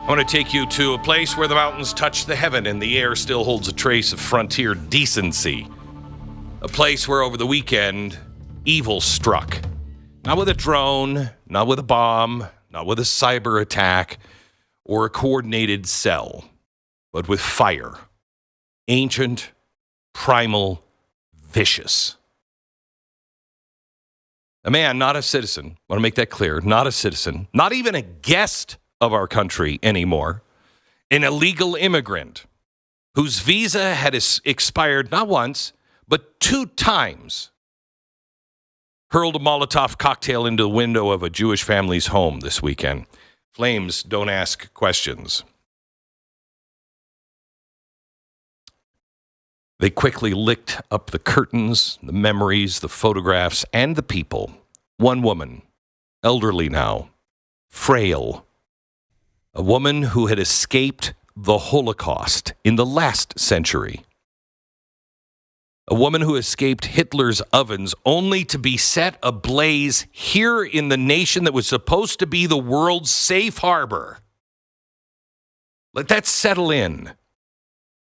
I want to take you to a place where the mountains touch the heaven and the air still holds a trace of frontier decency. A place where over the weekend, evil struck. Not with a drone, not with a bomb, not with a cyber attack, or a coordinated cell, but with fire. Ancient, primal, vicious. A man, not a citizen, I want to make that clear, not a citizen, not even a guest of our country anymore, an illegal immigrant whose visa had expired not once, but 2 times, hurled a Molotov cocktail into the window of a Jewish family's home this weekend. Flames don't ask questions. They quickly licked up the curtains, the memories, the photographs, and the people. One woman, elderly now, frail, a woman who had escaped the Holocaust in the last century. A woman who escaped Hitler's ovens only to be set ablaze here in the nation that was supposed to be the world's safe harbor. Let that settle in.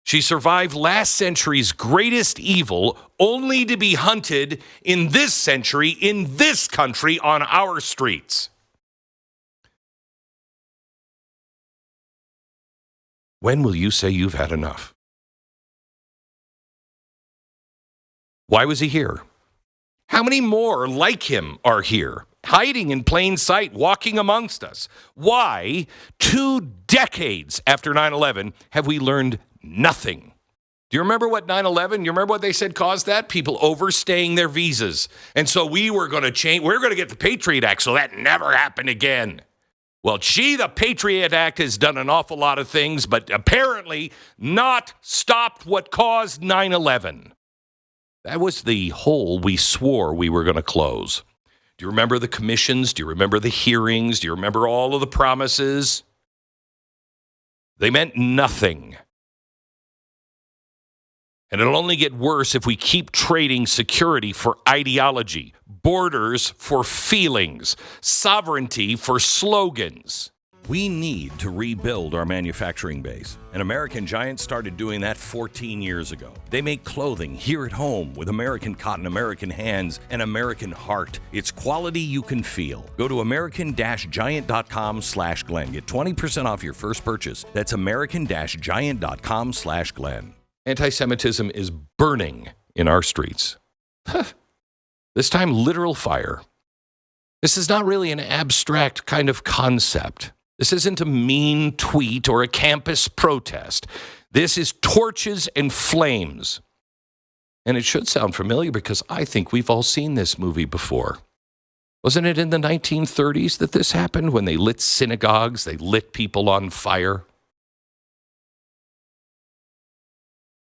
She survived last century's greatest evil only to be hunted in this century, in this country, on our streets. When will you say you've had enough? Why was he here? How many more like him are here, hiding in plain sight, walking amongst us? Why, 2 decades after 9/11, have we learned nothing? Do you remember what 9/11, you remember what they said caused that? People overstaying their visas. And so we were going to change, we're going to get the Patriot Act so that never happened again. Well, the Patriot Act has done an awful lot of things, but apparently not stopped what caused 9/11. That was the hole we swore we were going to close. Do you remember the commissions? Do you remember the hearings? Do you remember all of the promises? They meant nothing. And it'll only get worse if we keep trading security for ideology, borders for feelings, sovereignty for slogans. We need to rebuild our manufacturing base. An American Giant started doing that 14 years ago. They make clothing here at home with American cotton, American hands, and American heart. It's quality you can feel. Go to american-giant.com/Glenn. Get 20% off your first purchase. That's american-giant.com/Glenn. Anti-Semitism is burning in our streets. This time, literal fire. This is not really an abstract kind of concept. This isn't a mean tweet or a campus protest. This is torches and flames. And it should sound familiar because I think we've all seen this movie before. Wasn't it in the 1930s that this happened when they lit synagogues, they lit people on fire?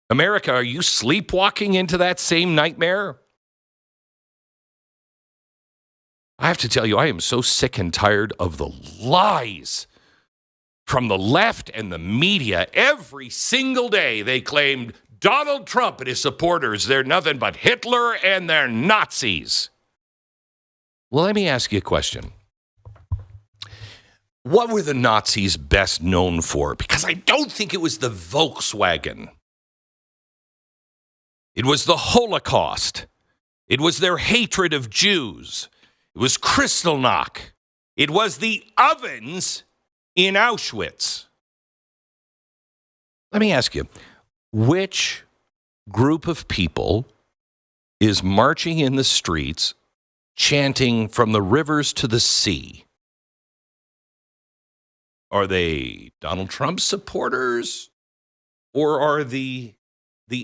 America, are you sleepwalking into that same nightmare? I have to tell you, I am so sick and tired of the lies from the left and the media. Every single day they claimed Donald Trump and his supporters, they're nothing but Hitler and they're Nazis. Well, let me ask you a question. What were the Nazis best known for? Because I don't think it was the Volkswagen. It was the Holocaust. It was their hatred of Jews. It was Kristallnacht. It was the ovens in Auschwitz. Let me ask you, which group of people is marching in the streets chanting from the rivers to the sea? Are they Donald Trump supporters? Or are the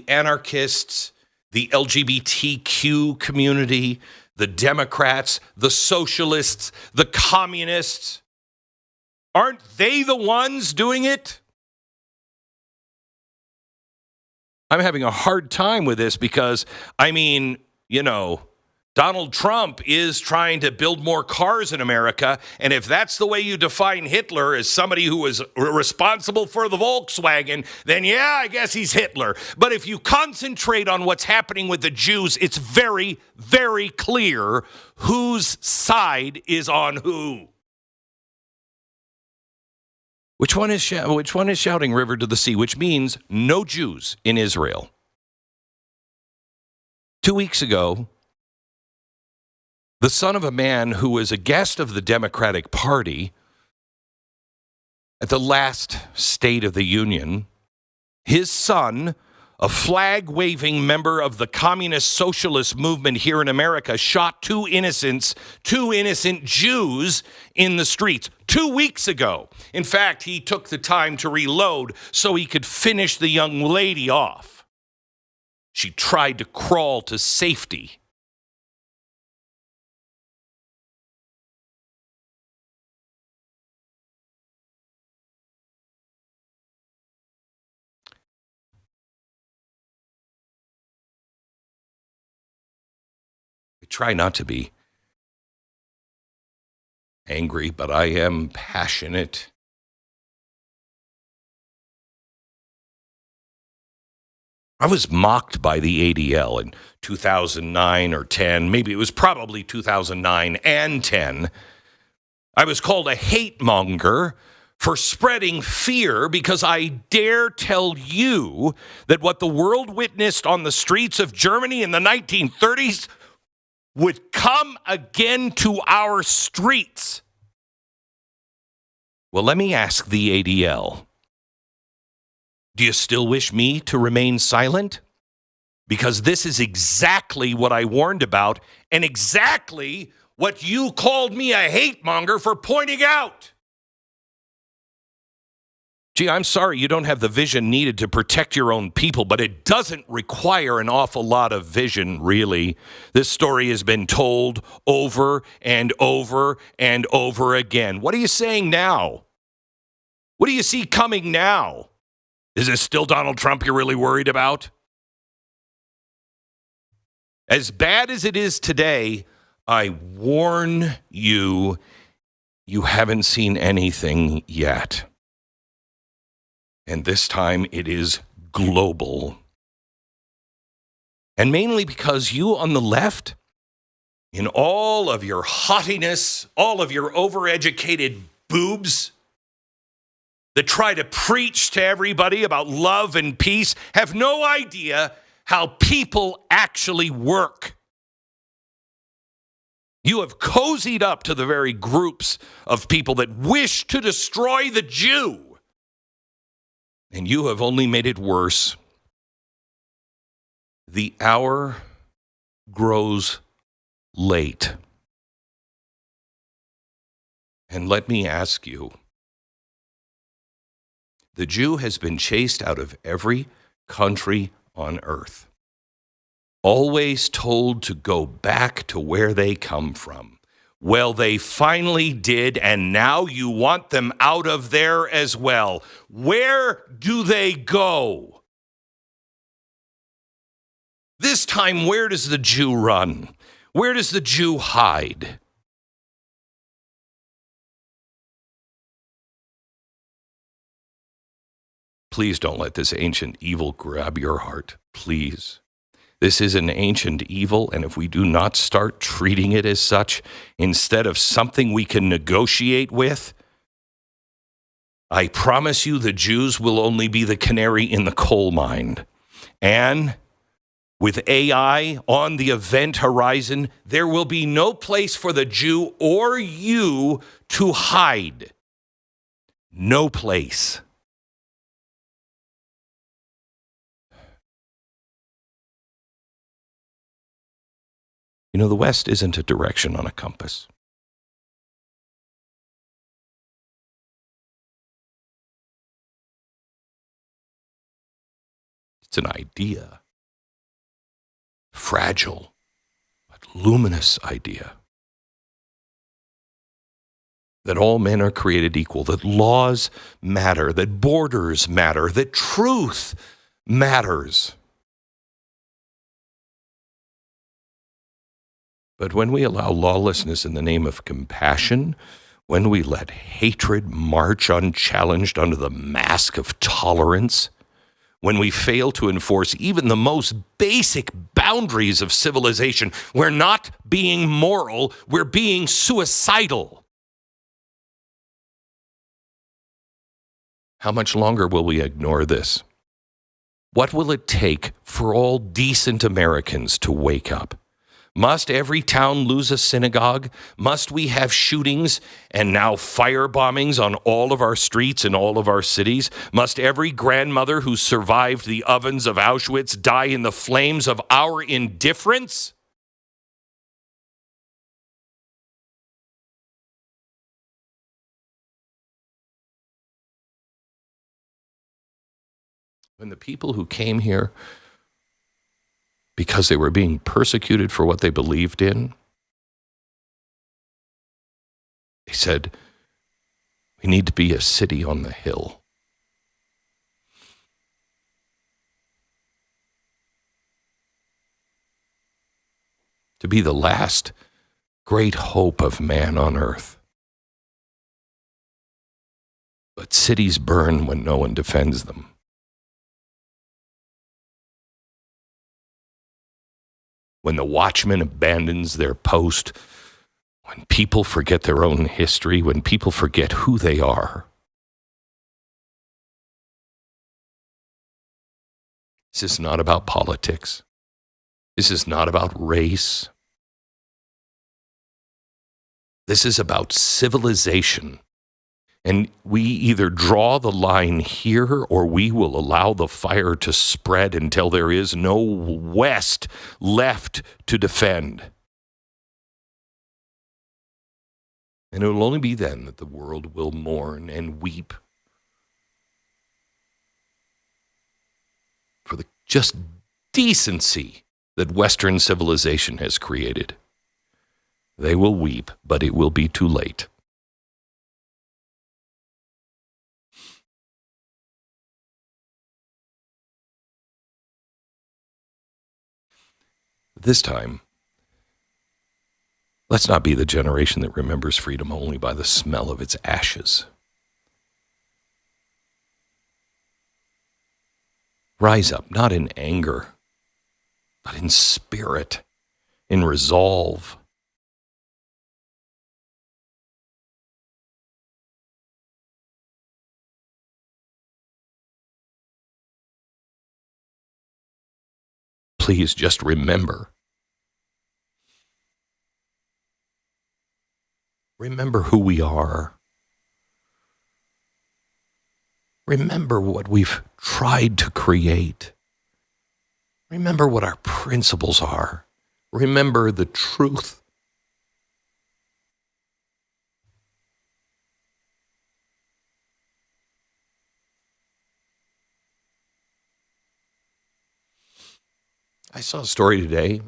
anarchists, the LGBTQ community, the Democrats, the socialists, the communists? Aren't they the ones doing it? I'm having a hard time with this because, Donald Trump is trying to build more cars in America, and if that's the way you define Hitler as somebody who was responsible for the Volkswagen, then yeah, I guess he's Hitler. But if you concentrate on what's happening with the Jews, it's very, very clear whose side is on who. Which one is shouting river to the sea, which means no Jews in Israel? 2 weeks ago, the son of a man who was a guest of the Democratic Party at the last State of the Union, his son, a flag-waving member of the communist socialist movement here in America, shot two innocent Jews in the streets 2 weeks ago. In fact, he took the time to reload so he could finish the young lady off. She tried to crawl to safety. I try not to be angry, but I am passionate. I was mocked by the ADL in 2009 or 10. Maybe it was probably 2009 and 10. I was called a hate monger for spreading fear because I dare tell you that what the world witnessed on the streets of Germany in the 1930s would come again to our streets. Well, let me ask the ADL. Do you still wish me to remain silent? Because this is exactly what I warned about and exactly what you called me a hate monger for pointing out. Gee, I'm sorry you don't have the vision needed to protect your own people, but it doesn't require an awful lot of vision, really. This story has been told over and over and over again. What are you saying now? What do you see coming now? Is it still Donald Trump you're really worried about? As bad as it is today, I warn you, you haven't seen anything yet. And this time it is global. And mainly because you on the left, in all of your haughtiness, all of your overeducated boobs that try to preach to everybody about love and peace, have no idea how people actually work. You have cozied up to the very groups of people that wish to destroy the Jew. And you have only made it worse. The hour grows late. And let me ask you, the Jew has been chased out of every country on earth, always told to go back to where they come from. Well, they finally did, and now you want them out of there as well. Where do they go? This time, where does the Jew run? Where does the Jew hide? Please don't let this ancient evil grab your heart, please. This is an ancient evil, and if we do not start treating it as such, instead of something we can negotiate with, I promise you the Jews will only be the canary in the coal mine. And with AI on the event horizon, there will be no place for the Jew or you to hide. No place. You know, the West isn't a direction on a compass. It's an idea. Fragile, but luminous idea. That all men are created equal, that laws matter, that borders matter, that truth matters. But when we allow lawlessness in the name of compassion, when we let hatred march unchallenged under the mask of tolerance, when we fail to enforce even the most basic boundaries of civilization, we're not being moral, we're being suicidal. How much longer will we ignore this? What will it take for all decent Americans to wake up? Must every town lose a synagogue? Must we have shootings and now fire bombings on all of our streets in all of our cities? Must every grandmother who survived the ovens of Auschwitz die in the flames of our indifference? When the people who came here because they were being persecuted for what they believed in, they said, we need to be a city on the hill. To be the last great hope of man on earth. But cities burn when no one defends them. When the watchman abandons their post, when people forget their own history, when people forget who they are. This is not about politics. This is not about race. This is about civilization. And we either draw the line here or we will allow the fire to spread until there is no West left to defend. And it will only be then that the world will mourn and weep for the just decency that Western civilization has created. They will weep, but it will be too late. This time, let's not be the generation that remembers freedom only by the smell of its ashes. Rise up, not in anger, but in spirit, in resolve. Please just remember. Remember who we are. Remember what we've tried to create. Remember what our principles are. Remember the truth. I saw a story today.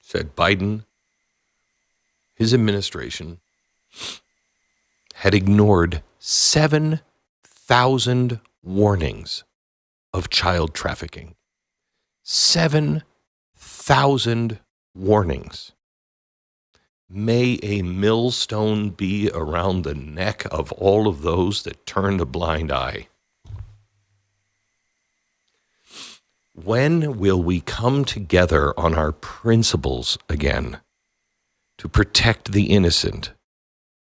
Said Biden, his administration, had ignored 7,000 warnings of child trafficking. 7,000 warnings. May a millstone be around the neck of all of those that turn a blind eye. When will we come together on our principles again to protect the innocent,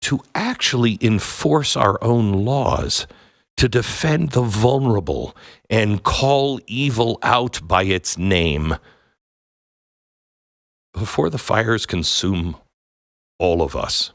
to actually enforce our own laws, to defend the vulnerable and call evil out by its name before the fires consume all of us?